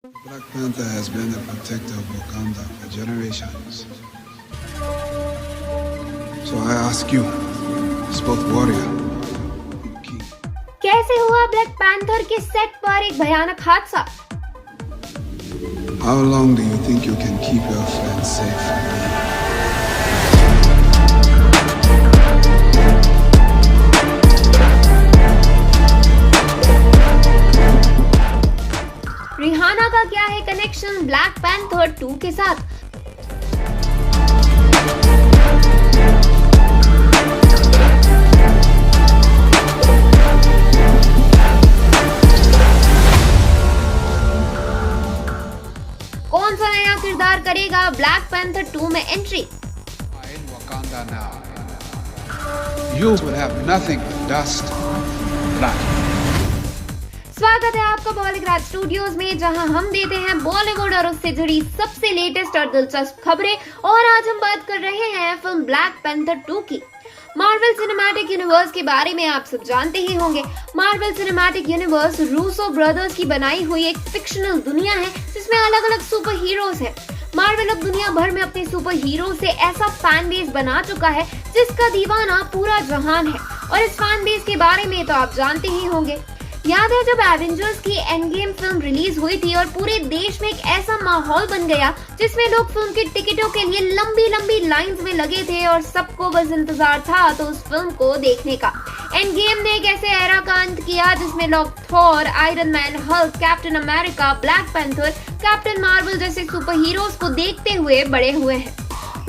Black Panther has been the protector of Wakanda for generations. So I ask you, as both warrior and king, कैसे हुआ black panther के set पर एक भयानक हादसा? how long do you think you can keep your friends safe from me? Rihanna का क्या है कनेक्शन ब्लैक पैंथर 2 के साथ? कौन सा नया किरदार करेगा ब्लैक पैंथर 2 में entry? In Wakanda now, you will have nothing but dust and blood. स्वागत है आपका बॉलीवुड स्टूडियोज में, जहां हम देते हैं बॉलीवुड और उससे जुड़ी सबसे लेटेस्ट और दिलचस्प खबरें। और आज हम बात कर रहे हैं फिल्म ब्लैक पैंथर 2 की। मार्वल सिनेमैटिक यूनिवर्स के बारे में आप सब जानते ही होंगे। Marvel cinematic universe Russo brothers की बनाई हुई एक फिक्शनल दुनिया है जिसमें अलग अलग सुपर हीरोज हैं। मार्वल अब दुनिया भर में अपने सुपर हीरो से ऐसा फैन बेस बना चुका है जिसका दीवाना पूरा जहान है। और इस फैन बेस के बारे में तो आप जानते ही होंगे। याद है जब एवेंजर्स की एंड गेम फिल्म रिलीज हुई थी और पूरे देश में एक ऐसा माहौल बन गया जिसमें लोग फिल्म की टिकटों के लिए लंबी लंबी लाइंस में लगे थे और सबको बस इंतजार था तो उस फिल्म को देखने का। एंड गेम ने एक ऐसे एरा का अंत किया जिसमें लोग Thor, iron man, Hulk, captain America, black panther, captain Marvel जैसे सुपर हीरोज को देखते हुए बड़े हुए हैं।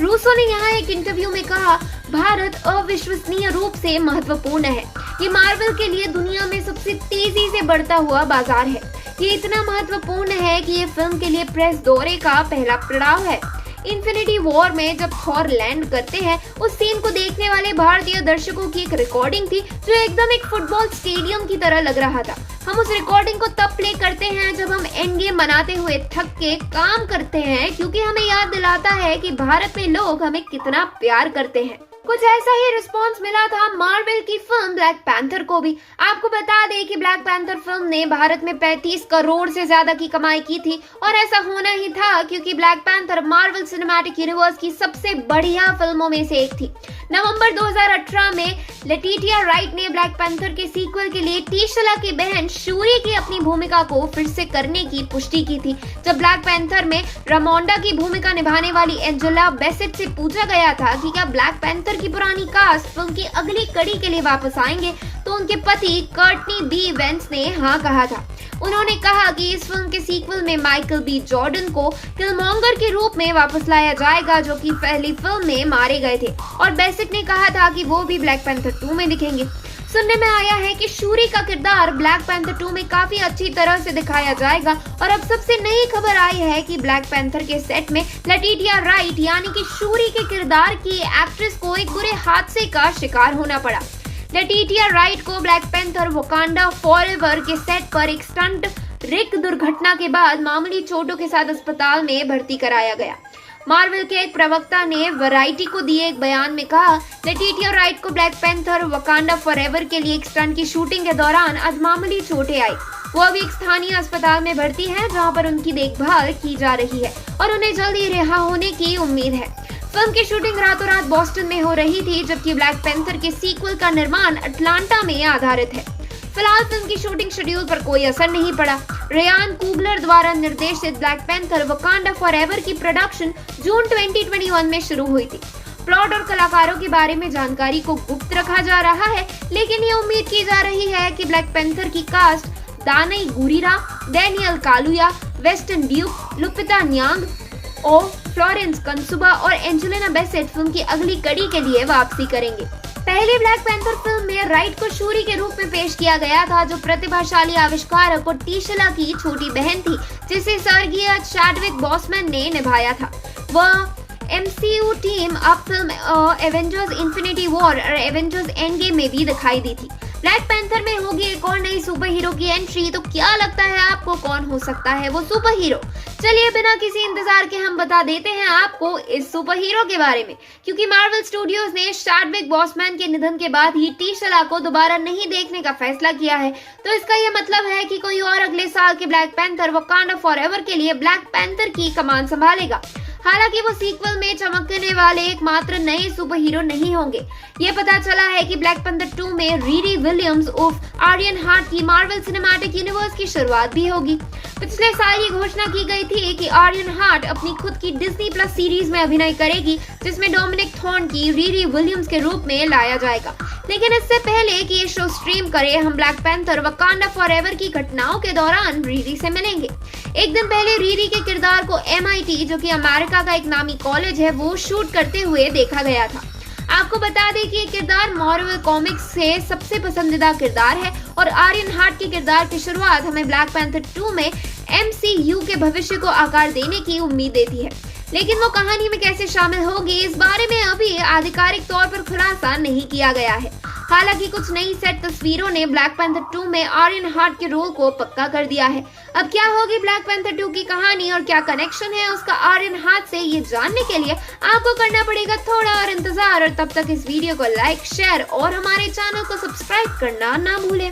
रूसो ने यहाँ एक इंटरव्यू में कहा, भारत अविश्वसनीय रूप से महत्वपूर्ण है। ये मार्वल के लिए दुनिया में सबसे तेजी से बढ़ता हुआ बाजार है। ये इतना महत्वपूर्ण है कि ये फिल्म के लिए प्रेस दौरे का पहला पड़ाव है। इन्फिनिटी वॉर में जब थॉर लैंड करते हैं उस सीन को देखने वाले भारतीय दर्शकों की एक रिकॉर्डिंग थी जो एकदम एक फुटबॉल स्टेडियम की तरह लग रहा था। हम उस रिकॉर्डिंग को तब प्ले करते हैं जब हम एंड गेम बनाते हुए थक के काम करते हैं, क्योंकि हमें याद दिलाता है कि भारत में लोग हमें कितना प्यार करते हैं। कुछ ऐसा ही रिस्पांस मिला था मार्वल की फिल्म ब्लैक पैंथर को भी। आपको बता दें कि ब्लैक पैंथर फिल्म ने भारत में 35 करोड़ से ज्यादा की कमाई की थी और ऐसा होना ही था क्योंकि black panther Marvel cinematic universe की सबसे बढ़िया फिल्मों में से एक थी। नवंबर 2018 में लेटिटिया राइट ने ब्लैक पैंथर के सीक्वल के लिए टिशला की बहन शूरी की अपनी भूमिका को फिर से करने की पुष्टि की थी। जब ब्लैक पैंथर में रामोंडा की भूमिका निभाने वाली एंजेला बेसेट से पूछा गया था कि क्या ब्लैक पैंथर की पुरानी कास्ट फिल्म की अगली कड़ी के लिए वापस आएंगे, तो उनके पति कर्टनी बी वेंस ने हाँ कहा था। उन्होंने कहा कि इस फिल्म के सीक्वल में माइकल बी जॉर्डन को किलमॉन्गर के रूप में वापस लाया जाएगा जो कि पहली फिल्म में मारे गए थे, और बेसेट ने कहा था कि वो भी ब्लैक पैंथर 2 में दिखेंगे। सुनने में आया है कि शूरी का किरदार ब्लैक पैंथर 2 में काफी अच्छी तरह से दिखाया जाएगा। और अब सबसे नई खबर आई है कि ब्लैक पैंथर के सेट में लेटिटिया राइट यानी कि शूरी के किरदार की एक्ट्रेस को एक बुरे हादसे का शिकार होना पड़ा। लेटिटिया राइट को ब्लैक पैंथर वकांडा फॉरएवर के सेट पर एक स्टंट रिग दुर्घटना के बाद मामूली चोटों के साथ अस्पताल में भर्ती कराया गया। मार्वल के एक प्रवक्ता ने वैरायटी को दिए एक बयान में कहा, लेटिटिया राइट को ब्लैक पैंथर वकांडा फॉरएवर के लिए एक स्टंट की शूटिंग के दौरान आज मामूली चोटें आई। वो अभी एक स्थानीय अस्पताल में भर्ती है जहां पर उनकी देखभाल की जा रही है और उन्हें जल्दी रिहा होने की उम्मीद है। फिल्म की शूटिंग रातों रात बॉस्टन में हो रही थी, जबकि ब्लैक पैंथर के सीक्वल का निर्माण अटलांटा में आधारित है। फिलहाल फिल्म की शूटिंग शेड्यूल पर कोई असर नहीं पड़ा। रेयान कुगलर द्वारा निर्देशित ब्लैक पैंथर वकांडा फॉरएवर की प्रोडक्शन जून 2021 में शुरू हुई थी। प्लॉट और कलाकारों के बारे में जानकारी को गुप्त रखा जा रहा है, लेकिन ये उम्मीद की जा रही है कि ब्लैक पैंथर की cast Danai Gurira, Daniel Kaluuya, Winston Duke, Lupita Nyong'o और फ्लोरेंस कंसुबा और एंजेलिना बेसेट फिल्म की अगली कड़ी के लिए वापसी करेंगे। पहली ब्लैक पैंथर फिल्म में राइट को शूरी के रूप में पेश किया गया था, जो प्रतिभाशाली आविष्कारक और टिशला की छोटी बहन थी, जिसे स्वर्गीय चैडविक बॉसमैन ने निभाया था। वह MCU टीम अब फिल्म एवेंजर्स इन्फिनिटी वॉर और एवेंजर्स एंड गेम में भी दिखाई दी थी। ब्लैक पैंथर में होगी एक और नई सुपर हीरो की एंट्री, तो क्या लगता है आपको कौन हो सकता है वो सुपर हीरो? चलिए बिना किसी इंतजार के हम बता देते हैं आपको इस सुपर हीरो के बारे में, क्योंकि मार्वल स्टूडियोज ने चैडविक बॉसमैन के निधन के बाद ही टीशला को दोबारा नहीं देखने का फैसला किया है। तो इसका यह मतलब है कि कोई और अगले साल के ब्लैक पैंथर वकांडा फॉरएवर के लिए ब्लैक पैंथर की कमान संभालेगा। हालांकि वो सीक्वल में चमकने वाले एकमात्र नए सुपर हीरो नहीं होंगे। ये पता चला है कि ब्लैक पैंथर 2 में रीरी विलियम्स उर्फ आर्यन हार्ट की मार्वल सिनेमैटिक यूनिवर्स की शुरुआत भी होगी। पिछले साल ये घोषणा की गई थी कि आर्यन हार्ट अपनी खुद की डिज्नी प्लस सीरीज में अभिनय करेगी, जिसमें डोमिनिक थॉर्न की रीरी विलियम्स के रूप में लाया जाएगा। लेकिन इससे पहले कि ये शो स्ट्रीम करे, हम ब्लैक पैंथर वकांडा फॉरएवर की घटनाओं के दौरान रीरी से मिलेंगे। एक दिन पहले रीरी के किरदार को MIT, जो कि अमेरिका का एक नामी कॉलेज है, वो शूट करते हुए देखा गया था। आपको बता दें कि ये किरदार मार्वल कॉमिक्स से सबसे पसंदीदा किरदार है और आर्यन हार्ट के किरदार की शुरुआत हमें ब्लैक पैंथर 2 में MCU के भविष्य को आकार देने की उम्मीद देती है। लेकिन वो कहानी में कैसे शामिल होगी, इस बारे में अभी आधिकारिक तौर पर खुलासा नहीं किया गया है। हालांकि कुछ नई सेट तस्वीरों ने ब्लैक पैंथर 2 में आर्यन हार्ट के रोल को पक्का कर दिया है। अब क्या होगी ब्लैक पैंथर 2 की कहानी और क्या कनेक्शन है उसका आर्यन हार्ट से, ये जानने के लिए आपको करना पड़ेगा थोड़ा और इंतजार। और तब तक इस वीडियो को लाइक, शेयर और हमारे चैनल को सब्सक्राइब करना ना भूलें।